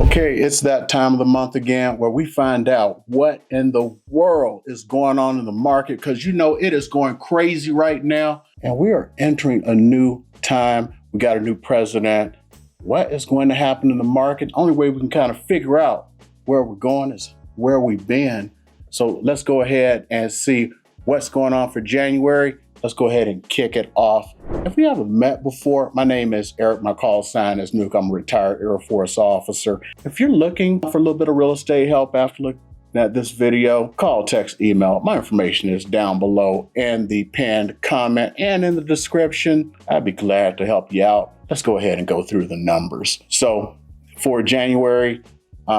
Okay, it's that time of the month again where we find out what in the world is going on in the market, because you know it is going crazy right now and we are entering a new time. We got a new president. What is going to happen in the market? Only way we can kind of figure out where we're going is where we've been. So let's go ahead and see what's going on for January. Let's go ahead and kick it off. If we haven't met before, my name is Eric. My call sign is Nuke. I'm a retired Air Force officer. If you're looking for a little bit of real estate help after looking at this video, call, text, email. My information is down below in the pinned comment and in the description. I'd be glad to help you out. Let's go ahead and go through the numbers. So for January,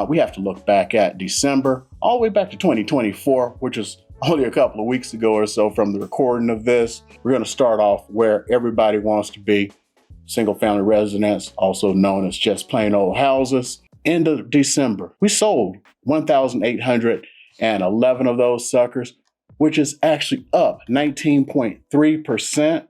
we have to look back at December, all the way back to 2024, which is only a couple of weeks ago or so from the recording of this. We're going to start off where everybody wants to be, single family residence, also known as just plain old houses. End of December, we sold 1,811 of those suckers, which is actually up 19.3%.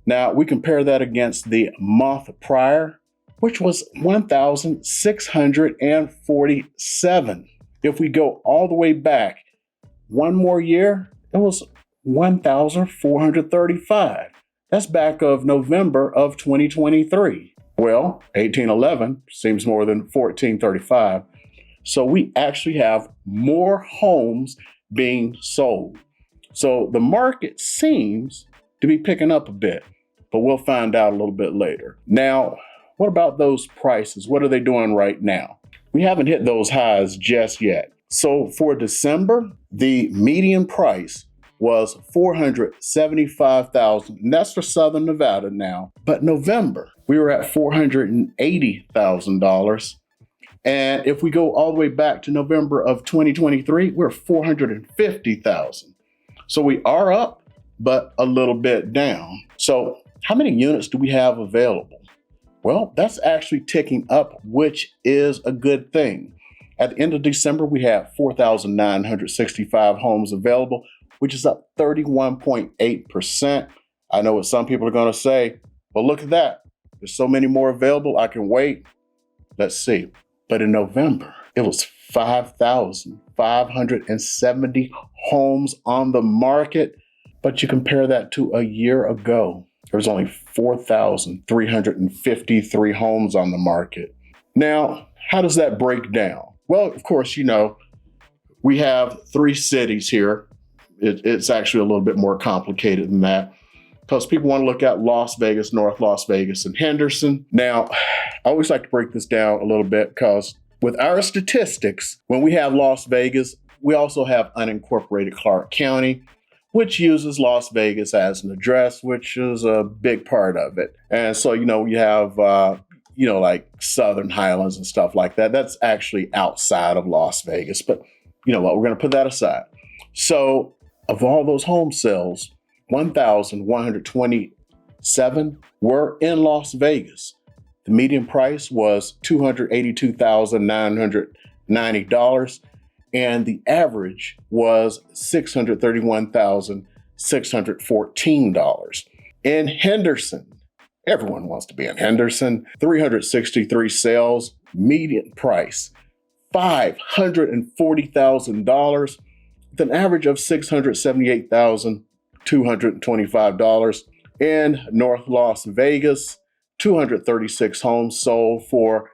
Now we compare that against the month prior, which was 1,647. If we go all the way back one more year, it was 1,435. That's back of November of 2023. Well, 1811 seems more than 1435. So we actually have more homes being sold. So the market seems to be picking up a bit, but we'll find out a little bit later. Now, what about those prices? What are they doing right now? We haven't hit those highs just yet. So for December, the median price was $475,000, and that's for Southern Nevada now. But November, we were at $480,000. And if we go all the way back to November of 2023, we're $450,000. So we are up, but a little bit down. So how many units do we have available? Well, that's actually ticking up, which is a good thing. At the end of December, we had 4,965 homes available, which is up 31.8%. I know what some people are going to say, well, look at that. There's so many more available. I can wait. Let's see. But in November, it was 5,570 homes on the market. But you compare that to a year ago, there was only 4,353 homes on the market. Now, how does that break down? Well, of course, you know, we have three cities here. It's actually a little bit more complicated than that, because people want to look at Las Vegas, North Las Vegas, and Henderson. Now, I always like to break this down a little bit, because with our statistics, when we have Las Vegas, we also have unincorporated Clark County, which uses Las Vegas as an address, which is a big part of it. And so, you know, you have like Southern Highlands and stuff like that. That's actually outside of Las Vegas, but you know what, we're going to put that aside. So of all those home sales, 1,127 were in Las Vegas. The median price was $282,990, and the average was $631,614. In Henderson, everyone wants to be in Henderson. 363 sales, median price, $540,000, with an average of $678,225. In North Las Vegas, 236 homes sold for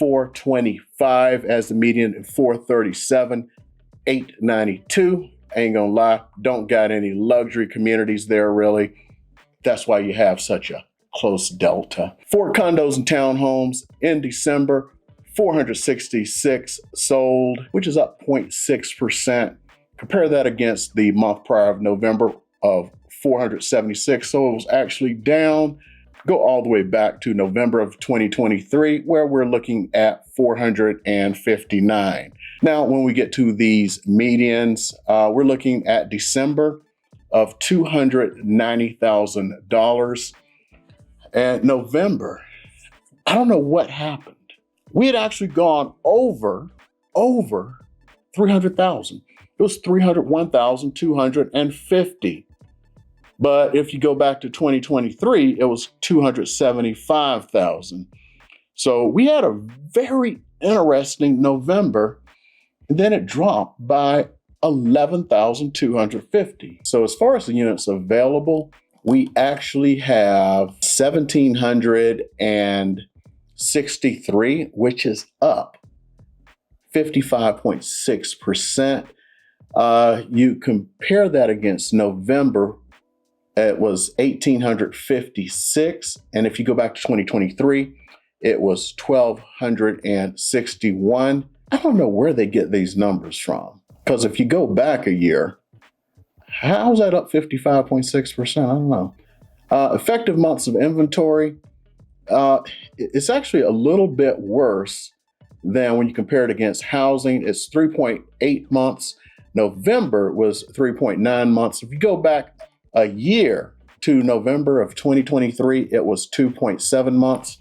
$425 as the median, and $437,892. Ain't gonna lie, don't got any luxury communities there really. That's why you have such a close delta. For condos and townhomes in December, 466 sold, which is up 0.6%. Compare that against the month prior of November of 476. So it was actually down. Go all the way back to November of 2023, where we're looking at 459. Now, when we get to these medians, we're looking at December of $290,000. And November, I don't know what happened. We had actually gone over 300,000. It was 301,250. But if you go back to 2023, it was 275,000. So we had a very interesting November, and then it dropped by 11,250. So as far as the units available, we actually have 1,763, which is up 55.6%. You compare that against November, it was 1,856. And if you go back to 2023, it was 1,261. I don't know where they get these numbers from. Because if you go back a year, how's that up 55.6%? I don't know. Effective months of inventory, it's actually a little bit worse than when you compare it against housing. It's 3.8 months. November was 3.9 months. If you go back a year to November of 2023, it was 2.7 months.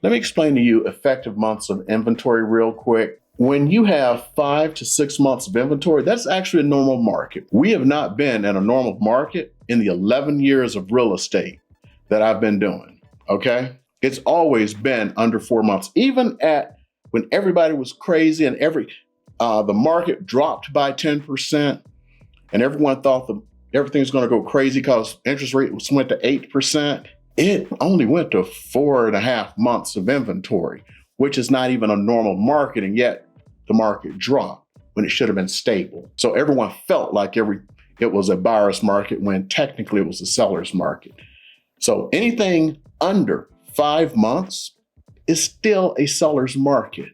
Let me explain to you effective months of inventory real quick. When you have 5 to 6 months of inventory, that's actually a normal market. We have not been in a normal market in the 11 years of real estate that I've been doing, okay? It's always been under 4 months. Even at when everybody was crazy and the market dropped by 10% and everyone thought everything's gonna go crazy because interest rates went to 8%, it only went to 4.5 months of inventory, which is not even a normal market, and yet the market dropped when it should have been stable. So everyone felt like it was a buyer's market when technically it was a seller's market. So anything under 5 months is still a seller's market.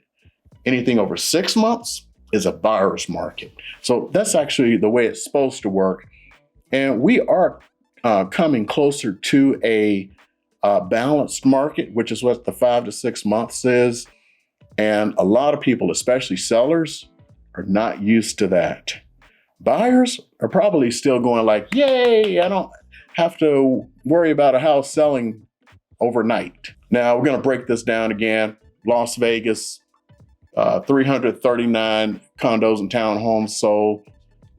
Anything over 6 months is a buyer's market. So that's actually the way it's supposed to work. And we are coming closer to a balanced market, which is what the 5 to 6 months is. And a lot of people, especially sellers, are not used to that. Buyers are probably still going like, yay, I don't have to worry about a house selling overnight. Now we're going to break this down again. Las Vegas, 339 condos and townhomes sold.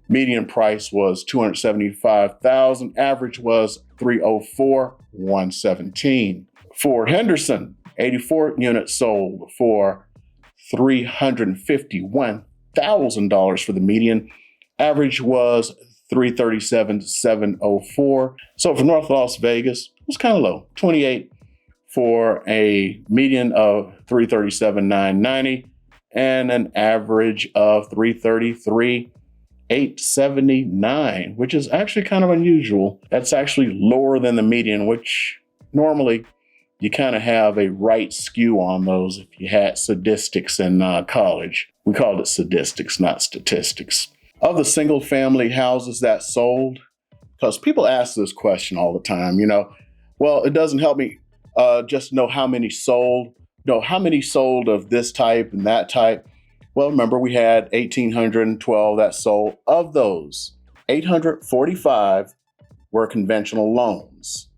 Median price was $275,000. Average was $304,117. For Henderson, 84 units sold for $351,000 for the median. Average was $337,704. So for North Las Vegas, it was kind of low, 28 for a median of $337,990 and an average of $333,879, which is actually kind of unusual. That's actually lower than the median, which normally you kind of have a right skew on those if you had statistics in college. We called it sadistics, not statistics. Of the single family houses that sold, because people ask this question all the time, well, it doesn't help me just know how many sold. No, how many sold of this type and that type? Well, remember we had 1,812 that sold. Of those, 845 were conventional loans.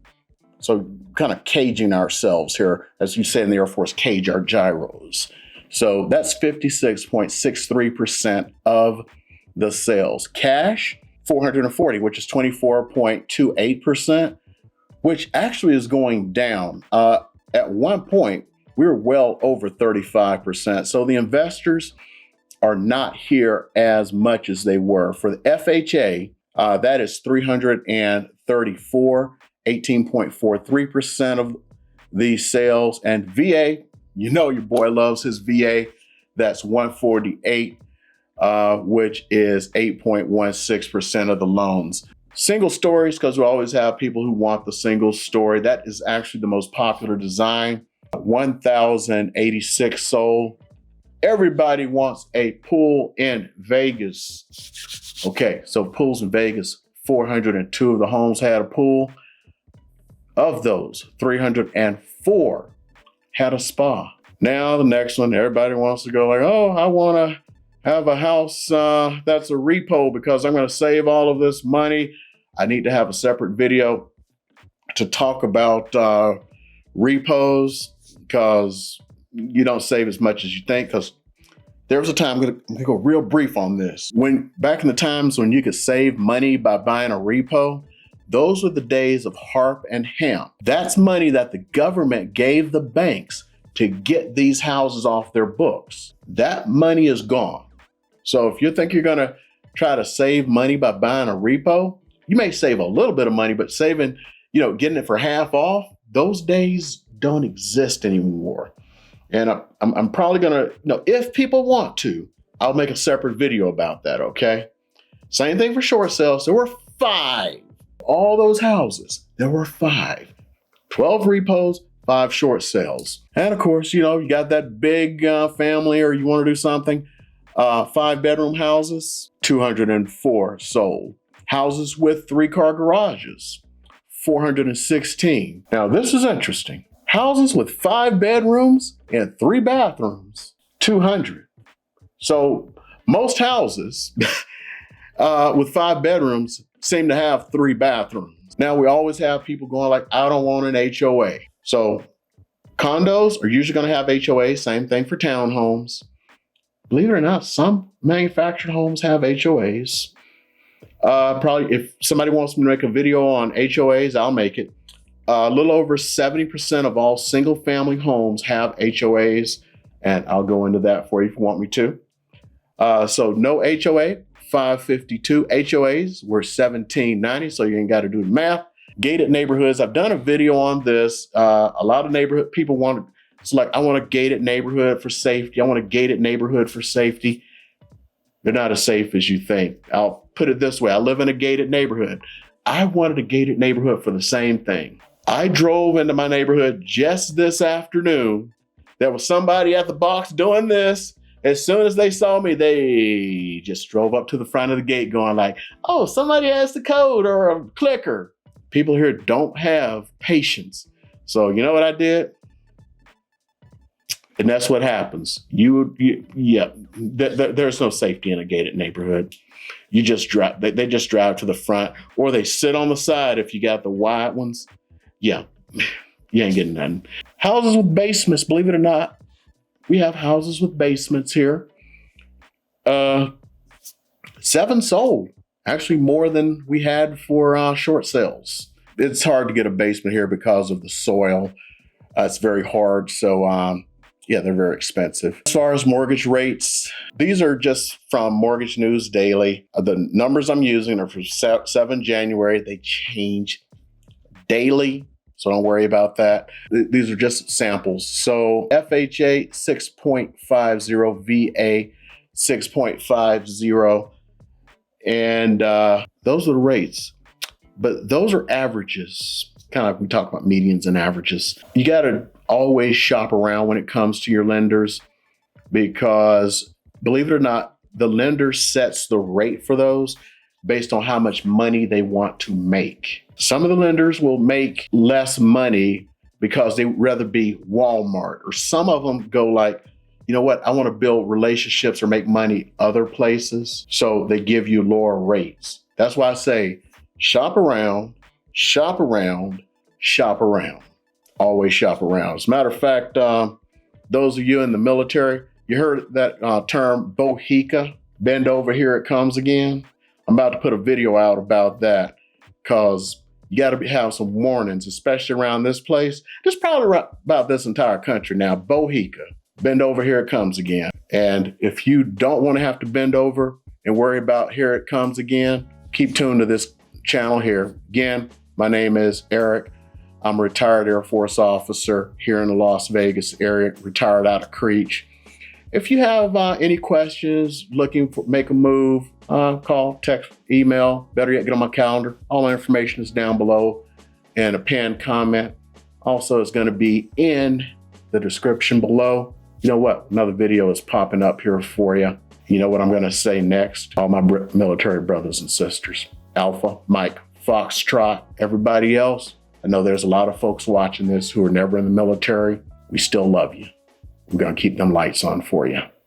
So kind of caging ourselves here, as you say in the Air Force, cage our gyros. So that's 56.63% of the sales. Cash, 440, which is 24.28%, which actually is going down. At one point, we were well over 35%. So the investors are not here as much as they were. For the FHA, that is 334, 18.43% of the sales. And VA, your boy loves his VA. That's 148, which is 8.16% of the loans. Single stories, because we always have people who want the single story. That is actually the most popular design. 1,086 sold. Everybody wants a pool in Vegas. Okay, so pools in Vegas, 402 of the homes had a pool. Of those, 304 had a spa. Now the next one, everybody wants to go like, oh, I want to have a house that's a repo because I'm going to save all of this money. I need to have a separate video to talk about repos because you don't save as much as you think. Because there was a time, I'm going to go real brief on this. Back in the times when you could save money by buying a repo, those were the days of HARP and HAMP. That's money that the government gave the banks to get these houses off their books. That money is gone. So if you think you're going to try to save money by buying a repo, you may save a little bit of money, but saving, getting it for half off, those days don't exist anymore. And I'm probably going to, if people want to, I'll make a separate video about that, okay? Same thing for short sales. There were 5. All those houses, there were 5. 12 repos, 5 short sales. And of course, you got that big family or you want to do something. 5-bedroom houses, 204 sold. Houses with 3-car garages, 416. Now this is interesting. Houses with 5 bedrooms and 3 bathrooms, 200. So most houses with 5 bedrooms seem to have 3 bathrooms. Now we always have people going like, I don't want an HOA. So condos are usually going to have HOA, same thing for townhomes. Believe it or not, some manufactured homes have HOAs. Probably if somebody wants me to make a video on HOAs, I'll make it. A little over 70% of all single family homes have HOAs, and I'll go into that for you if you want me to. So no HOA, 552. HOAs were 1790, so you ain't got to do the math. Gated neighborhoods, I've done a video on this. A lot of neighborhood people want, it's like, I want a gated neighborhood for safety. I want a gated neighborhood for safety. They're not as safe as you think. I'll put it this way. I live in a gated neighborhood. I wanted a gated neighborhood for the same thing. I drove into my neighborhood just this afternoon. There was somebody at the box doing this. As soon as they saw me, they just drove up to the front of the gate going like, oh, somebody has the code or a clicker. People here don't have patience. So you know what I did? And that's what happens. There's no safety in a gated neighborhood. You just drive, they just drive to the front or they sit on the side if you got the wide ones. Yeah, you ain't getting nothing. Houses with basements, believe it or not, we have houses with basements here. 7 sold, actually more than we had for short sales. It's hard to get a basement here because of the soil. It's very hard, so yeah, they're very expensive. As far as mortgage rates, these are just from Mortgage News Daily. The numbers I'm using are for 7 January. They change daily, so don't worry about that. These are just samples. So FHA 6.50, VA 6.50, and those are the rates. But those are averages. Kind of like we talk about medians and averages. You got to always shop around when it comes to your lenders because, believe it or not, the lender sets the rate for those based on how much money they want to make. Some of the lenders will make less money because they'd rather be Walmart, or some of them go like, you know what, I want to build relationships or make money other places. So they give you lower rates. That's why I say shop around, shop around, shop around. Always shop around. As a matter of fact, those of you in the military, you heard that term bohica, bend over, here it comes again. I'm about to put a video out about that because you got to have some warnings, especially around this place. Just probably about this entire country now. Bohica, bend over, here it comes again. And if you don't want to have to bend over and worry about here it comes again, keep tuned to this channel here. Again, my name is Eric. I'm a retired Air Force officer here in the Las Vegas area, retired out of Creech. If you have any questions, looking for make a move, call, text, email, better yet, get on my calendar. All my information is down below and a pinned comment. Also, it's going to be in the description below. You know what? Another video is popping up here for you. You know what I'm going to say next? All my military brothers and sisters. Alpha, Mike, Foxtrot, everybody else. I know there's a lot of folks watching this who are never in the military. We still love you. We're going to keep them lights on for you.